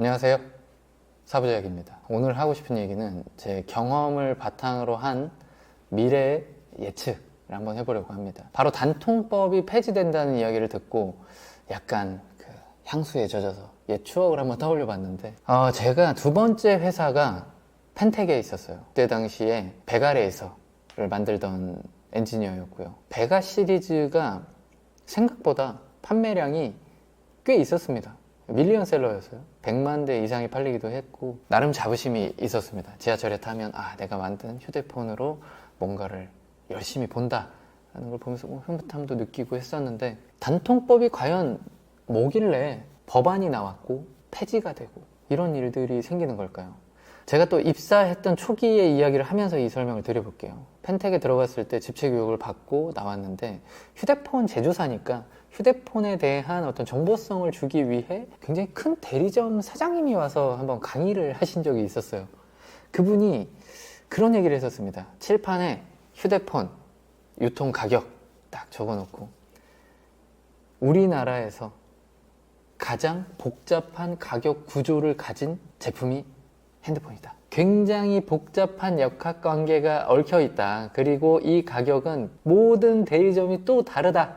안녕하세요. 사부작입니다. 오늘 하고 싶은 얘기는 제 경험을 바탕으로 한 미래의 예측을 한번 해보려고 합니다. 바로 단통법이 폐지된다는 이야기를 듣고 약간 향수에 젖어서 옛 추억을 한번 떠올려 봤는데 제가 두 번째 회사가 펜텍에 있었어요. 그때 당시에 베가레이서를 만들던 엔지니어였고요. 베가 시리즈가 생각보다 판매량이 꽤 있었습니다. 밀리언셀러였어요. 100만 대 이상이 팔리기도 했고 나름 자부심이 있었습니다. 지하철에 타면 내가 만든 휴대폰으로 뭔가를 열심히 본다 라는 걸 보면서 흐뭇함도 느끼고 했었는데, 단통법이 과연 뭐길래 법안이 나왔고 폐지가 되고 이런 일들이 생기는 걸까요? 제가 또 입사했던 초기의 이야기를 하면서 이 설명을 드려볼게요. 펜텍에 들어갔을 때 집체 교육을 받고 나왔는데, 휴대폰 제조사니까 휴대폰에 대한 어떤 정보성을 주기 위해 굉장히 큰 대리점 사장님이 와서 한번 강의를 하신 적이 있었어요. 그분이 그런 얘기를 했었습니다. 칠판에 휴대폰 유통 가격 딱 적어놓고, 우리나라에서 가장 복잡한 가격 구조를 가진 제품이 핸드폰이다. 굉장히 복잡한 역학관계가 얽혀있다. 그리고 이 가격은 모든 대리점이 또 다르다.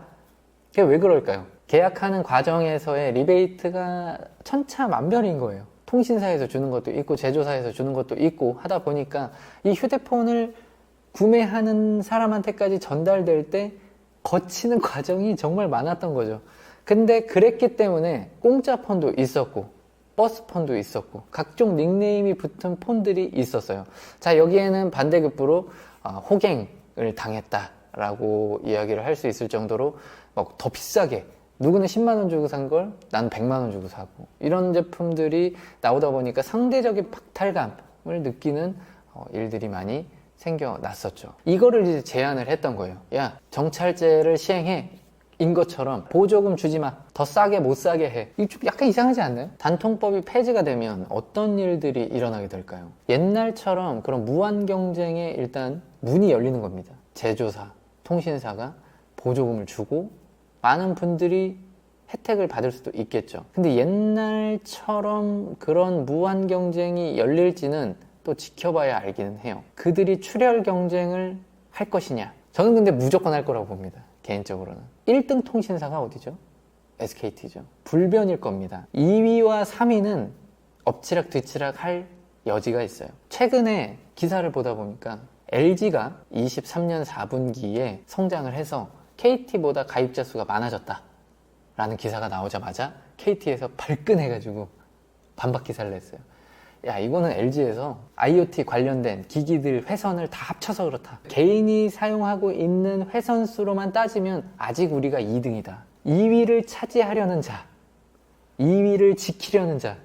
그게 왜 그럴까요? 계약하는 과정에서의 리베이트가 천차만별인 거예요. 통신사에서 주는 것도 있고 제조사에서 주는 것도 있고 하다 보니까 이 휴대폰을 구매하는 사람한테까지 전달될 때 거치는 과정이 정말 많았던 거죠. 근데 그랬기 때문에 공짜 폰도 있었고 버스 폰도 있었고 각종 닉네임이 붙은 폰들이 있었어요. 자, 여기에는 반대급부로 호갱을 당했다라고 이야기를 할 수 있을 정도로 더 비싸게, 누구는 10만원 주고 산 걸 난 100만원 주고 사고, 이런 제품들이 나오다 보니까 상대적인 박탈감을 느끼는 일들이 많이 생겨났었죠. 이거를 이제 제안을 했던 거예요. 야, 정찰제를 시행해. 인 것처럼 보조금 주지 마. 더 싸게 못 사게 해. 이거 좀 약간 이상하지 않나요? 단통법이 폐지가 되면 어떤 일들이 일어나게 될까요? 옛날처럼 그런 무한 경쟁에 일단 문이 열리는 겁니다. 제조사, 통신사가 보조금을 주고 많은 분들이 혜택을 받을 수도 있겠죠. 근데 옛날처럼 그런 무한 경쟁이 열릴지는 또 지켜봐야 알기는 해요. 그들이 출혈 경쟁을 할 것이냐? 저는 근데 무조건 할 거라고 봅니다. 개인적으로는. 1등 통신사가 어디죠? SKT죠. 불변일 겁니다. 2위와 3위는 엎치락 뒤치락 할 여지가 있어요. 최근에 기사를 보다 보니까 LG가 23년 4분기에 성장을 해서 KT보다 가입자 수가 많아졌다 라는 기사가 나오자마자 KT에서 발끈해가지고 반박 기사를 냈어요. 야, 이거는 LG에서 IoT 관련된 기기들 회선을 다 합쳐서 그렇다. 개인이 사용하고 있는 회선 수로만 따지면 아직 우리가 2등이다. 2위를 차지하려는 자, 2위를 지키려는 자,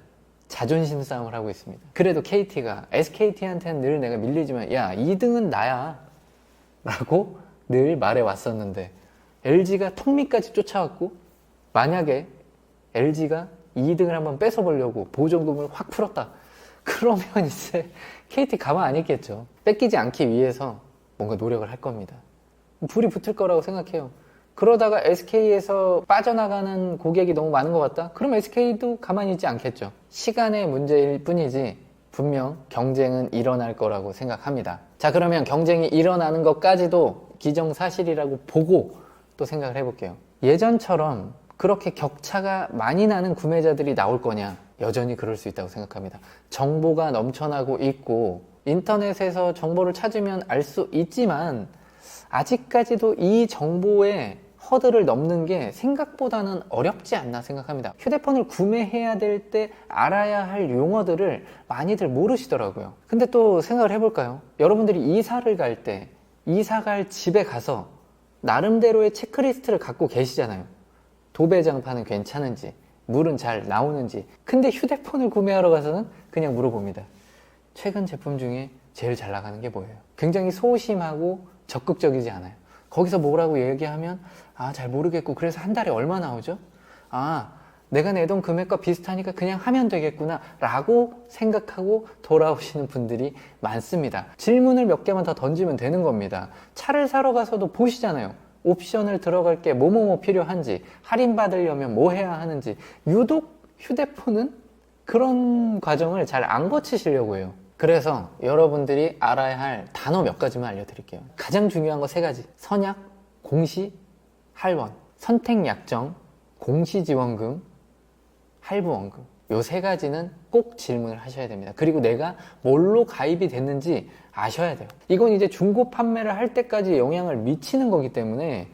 자존심 싸움을 하고 있습니다. 그래도 KT가 SKT한테는 늘 내가 밀리지만 야, 2등은 나야 라고 늘 말해왔었는데, LG가 턱밑까지 쫓아왔고 만약에 LG가 2등을 한번 뺏어보려고 보조금을 확 풀었다. 그러면 이제 KT 가만 안 있겠죠. 뺏기지 않기 위해서 뭔가 노력을 할 겁니다. 불이 붙을 거라고 생각해요. 그러다가 SK에서 빠져나가는 고객이 너무 많은 것 같다? 그럼 SK도 가만히 있지 않겠죠. 시간의 문제일 뿐이지 분명 경쟁은 일어날 거라고 생각합니다. 자, 그러면 경쟁이 일어나는 것까지도 기정사실이라고 보고 또 생각을 해볼게요. 예전처럼 그렇게 격차가 많이 나는 구매자들이 나올 거냐? 여전히 그럴 수 있다고 생각합니다. 정보가 넘쳐나고 있고 인터넷에서 정보를 찾으면 알 수 있지만 아직까지도 이 정보의 허들을 넘는 게 생각보다는 어렵지 않나 생각합니다. 휴대폰을 구매해야 될 때 알아야 할 용어들을 많이들 모르시더라고요. 근데 또 생각을 해볼까요? 여러분들이 이사를 갈 때 이사 갈 집에 가서 나름대로의 체크리스트를 갖고 계시잖아요. 도배장판은 괜찮은지, 물은 잘 나오는지. 근데 휴대폰을 구매하러 가서는 그냥 물어봅니다. 최근 제품 중에 제일 잘 나가는 게 뭐예요? 굉장히 소심하고 적극적이지 않아요. 거기서 뭐라고 얘기하면 잘 모르겠고, 그래서 한 달에 얼마 나오죠? 내가 내던 금액과 비슷하니까 그냥 하면 되겠구나 라고 생각하고 돌아오시는 분들이 많습니다. 질문을 몇 개만 더 던지면 되는 겁니다. 차를 사러 가서도 보시잖아요. 옵션을 들어갈 게 뭐뭐뭐 필요한지, 할인받으려면 뭐 해야 하는지. 유독 휴대폰은 그런 과정을 잘 안 거치시려고 해요. 그래서 여러분들이 알아야 할 단어 몇 가지만 알려드릴게요. 가장 중요한 거 세 가지. 선약, 공시, 할원. 선택약정, 공시지원금, 할부원금. 요 세 가지는 꼭 질문을 하셔야 됩니다. 그리고 내가 뭘로 가입이 됐는지 아셔야 돼요. 이건 이제 중고 판매를 할 때까지 영향을 미치는 거기 때문에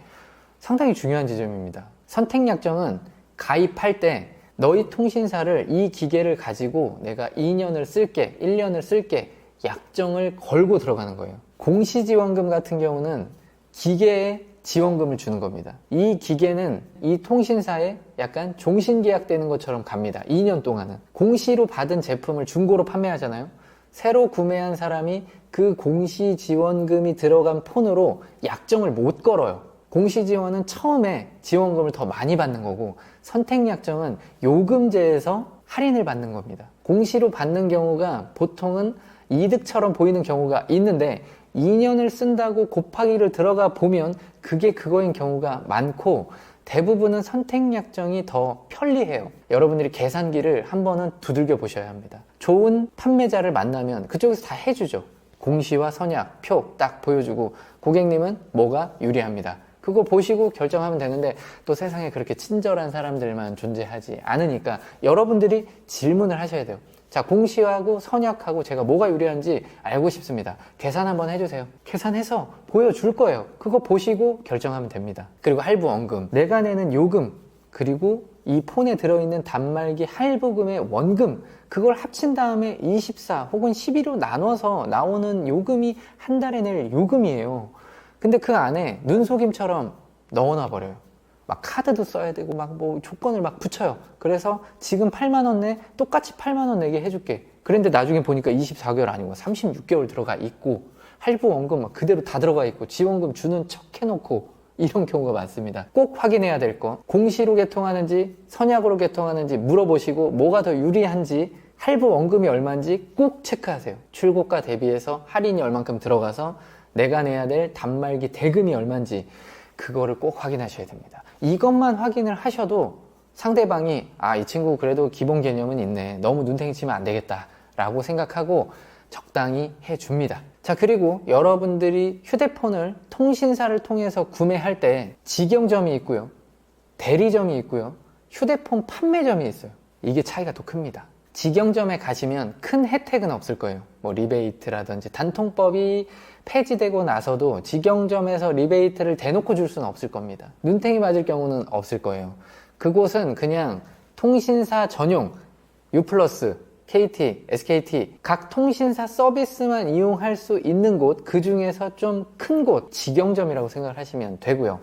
상당히 중요한 지점입니다. 선택약정은 가입할 때 너희 통신사를 이 기계를 가지고 내가 2년을 쓸게, 1년을 쓸게 약정을 걸고 들어가는 거예요. 공시지원금 같은 경우는 기계에 지원금을 주는 겁니다. 이 기계는 이 통신사에 약간 종신계약 되는 것처럼 갑니다. 2년 동안은. 공시로 받은 제품을 중고로 판매하잖아요. 새로 구매한 사람이 그 공시지원금이 들어간 폰으로 약정을 못 걸어요. 공시지원은 처음에 지원금을 더 많이 받는 거고, 선택약정은 요금제에서 할인을 받는 겁니다. 공시로 받는 경우가 보통은 이득처럼 보이는 경우가 있는데 2년을 쓴다고 곱하기를 들어가 보면 그게 그거인 경우가 많고, 대부분은 선택약정이 더 편리해요. 여러분들이 계산기를 한 번은 두들겨 보셔야 합니다. 좋은 판매자를 만나면 그쪽에서 다 해주죠. 공시와 선약, 표 딱 보여주고 고객님은 뭐가 유리합니다. 그거 보시고 결정하면 되는데 또 세상에 그렇게 친절한 사람들만 존재하지 않으니까 여러분들이 질문을 하셔야 돼요. 자, 공시하고 선약하고 제가 뭐가 유리한지 알고 싶습니다. 계산 한번 해주세요. 계산해서 보여줄 거예요. 그거 보시고 결정하면 됩니다. 그리고 할부원금, 내가 내는 요금, 그리고 이 폰에 들어있는 단말기 할부금의 원금, 그걸 합친 다음에 24 혹은 12로 나눠서 나오는 요금이 한 달에 낼 요금이에요. 근데 그 안에 눈속임처럼 넣어놔 버려요. 막 카드도 써야 되고 막 뭐 조건을 막 붙여요. 그래서 지금 8만 원 내, 똑같이 8만 원 내게 해줄게. 그런데 나중에 보니까 24개월 아니고 36개월 들어가 있고, 할부 원금 막 그대로 다 들어가 있고, 지원금 주는 척 해놓고, 이런 경우가 많습니다. 꼭 확인해야 될 거, 공시로 개통하는지 선약으로 개통하는지 물어보시고, 뭐가 더 유리한지, 할부 원금이 얼마인지 꼭 체크하세요. 출고가 대비해서 할인이 얼만큼 들어가서 내가 내야 될 단말기 대금이 얼마인지 그거를 꼭 확인하셔야 됩니다. 이것만 확인을 하셔도 상대방이 이 친구 그래도 기본 개념은 있네, 너무 눈탱이 치면 안 되겠다 라고 생각하고 적당히 해줍니다. 자, 그리고 여러분들이 휴대폰을 통신사를 통해서 구매할 때 직영점이 있고요, 대리점이 있고요, 휴대폰 판매점이 있어요. 이게 차이가 더 큽니다. 직영점에 가시면 큰 혜택은 없을 거예요. 뭐 리베이트라든지 단통법이 폐지되고 나서도 직영점에서 리베이트를 대놓고 줄 수는 없을 겁니다. 눈탱이 맞을 경우는 없을 거예요. 그곳은 그냥 통신사 전용 U+, KT, SKT 각 통신사 서비스만 이용할 수 있는 곳, 그 중에서 좀 큰 곳, 직영점이라고 생각을 하시면 되고요.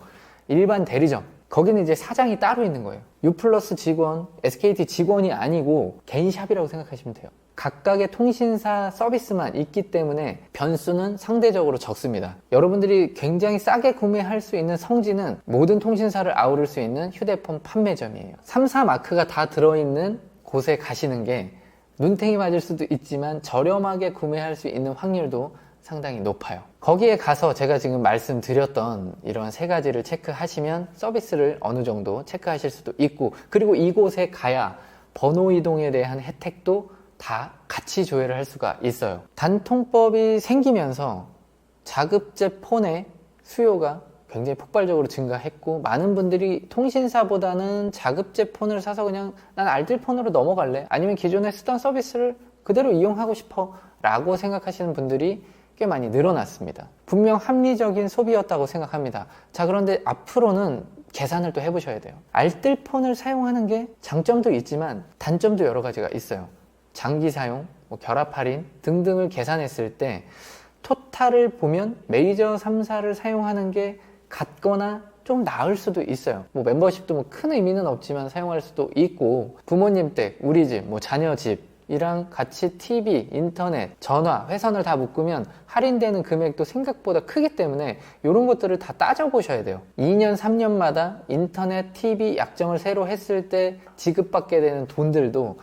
일반 대리점, 거기는 이제 사장이 따로 있는 거예요. U+ 직원, SKT 직원이 아니고 개인샵이라고 생각하시면 돼요. 각각의 통신사 서비스만 있기 때문에 변수는 상대적으로 적습니다. 여러분들이 굉장히 싸게 구매할 수 있는 성지는 모든 통신사를 아우를 수 있는 휴대폰 판매점이에요. 3사 마크가 다 들어있는 곳에 가시는 게 눈탱이 맞을 수도 있지만 저렴하게 구매할 수 있는 확률도 상당히 높아요. 거기에 가서 제가 지금 말씀드렸던 이런 세 가지를 체크하시면 서비스를 어느 정도 체크하실 수도 있고, 그리고 이곳에 가야 번호 이동에 대한 혜택도 다 같이 조회를 할 수가 있어요. 단통법이 생기면서 자급제 폰의 수요가 굉장히 폭발적으로 증가했고, 많은 분들이 통신사보다는 자급제 폰을 사서 그냥 난 알뜰폰으로 넘어갈래, 아니면 기존에 쓰던 서비스를 그대로 이용하고 싶어 라고 생각하시는 분들이 꽤 많이 늘어났습니다. 분명 합리적인 소비였다고 생각합니다. 자, 그런데 앞으로는 계산을 또 해보셔야 돼요. 알뜰폰을 사용하는 게 장점도 있지만 단점도 여러 가지가 있어요. 장기 사용, 결합 할인 등등을 계산했을 때 토탈을 보면 메이저 3사를 사용하는 게 같거나 좀 나을 수도 있어요. 멤버십도 큰 의미는 없지만 사용할 수도 있고, 부모님 댁, 우리 집, 자녀 집이랑 같이 TV, 인터넷, 전화, 회선을 다 묶으면 할인되는 금액도 생각보다 크기 때문에 이런 것들을 다 따져보셔야 돼요. 2년, 3년마다 인터넷, TV 약정을 새로 했을 때 지급받게 되는 돈들도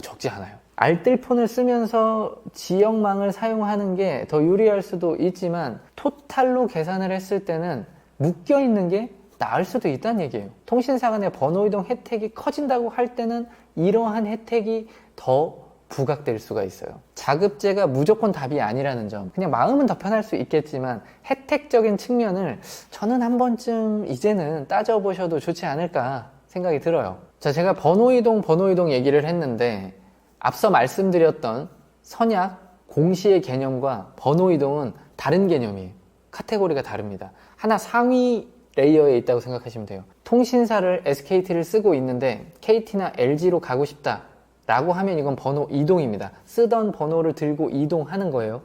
적지 않아요. 알뜰폰을 쓰면서 지역망을 사용하는 게 더 유리할 수도 있지만 토탈로 계산을 했을 때는 묶여있는 게 나을 수도 있다는 얘기예요. 통신사 간의 번호 이동 혜택이 커진다고 할 때는 이러한 혜택이 더 부각될 수가 있어요. 자급제가 무조건 답이 아니라는 점. 그냥 마음은 더 편할 수 있겠지만 혜택적인 측면을 저는 한 번쯤 이제는 따져보셔도 좋지 않을까 생각이 들어요. 자, 제가 번호이동 얘기를 했는데 앞서 말씀드렸던 선약, 공시의 개념과 번호이동은 다른 개념이에요. 카테고리가 다릅니다. 하나 상위 레이어에 있다고 생각하시면 돼요. 통신사를 SKT를 쓰고 있는데 KT나 LG로 가고 싶다 라고 하면 이건 번호 이동입니다. 쓰던 번호를 들고 이동하는 거예요.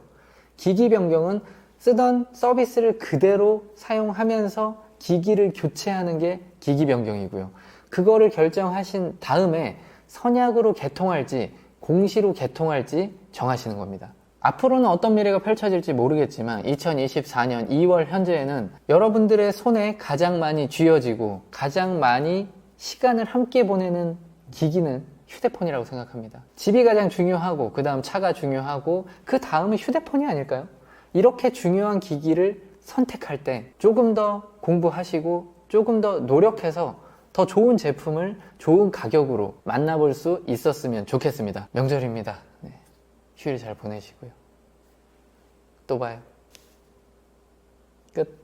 기기 변경은 쓰던 서비스를 그대로 사용하면서 기기를 교체하는 게 기기 변경이고요. 그거를 결정하신 다음에 선약으로 개통할지 공시로 개통할지 정하시는 겁니다. 앞으로는 어떤 미래가 펼쳐질지 모르겠지만 2024년 2월 현재에는 여러분들의 손에 가장 많이 쥐어지고 가장 많이 시간을 함께 보내는 기기는 휴대폰이라고 생각합니다. 집이 가장 중요하고 그 다음 차가 중요하고 그 다음은 휴대폰이 아닐까요? 이렇게 중요한 기기를 선택할 때 조금 더 공부하시고 조금 더 노력해서 더 좋은 제품을 좋은 가격으로 만나볼 수 있었으면 좋겠습니다. 명절입니다. 네. 휴일 잘 보내시고요. 또 봐요. 끝.